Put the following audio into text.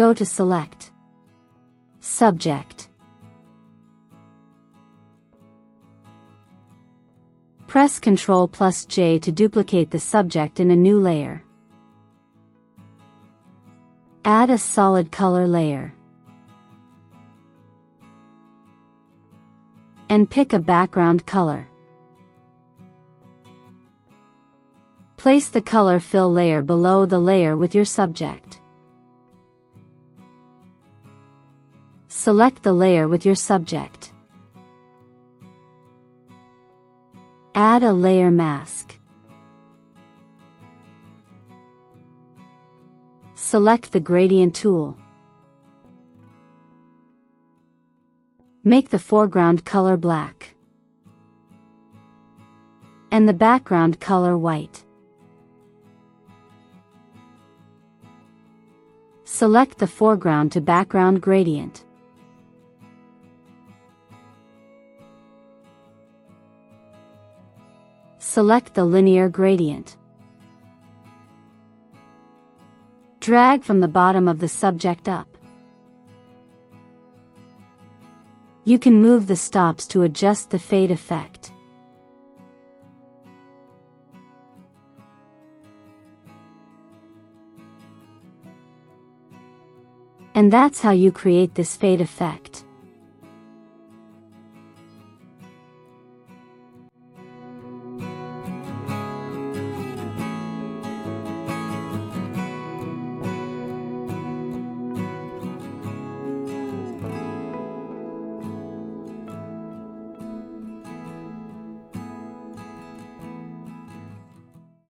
Go to Select, Subject. Press Ctrl+J to duplicate the subject in a new layer. Add a solid color layer. And pick a background color. Place the color fill layer below the layer with your subject. Select the layer with your subject. Add a layer mask. Select the gradient tool. Make the foreground color black and the background color white. Select the foreground to background gradient. Select the linear gradient. Drag from the bottom of the subject up. You can move the stops to adjust the fade effect. And that's how you create this fade effect.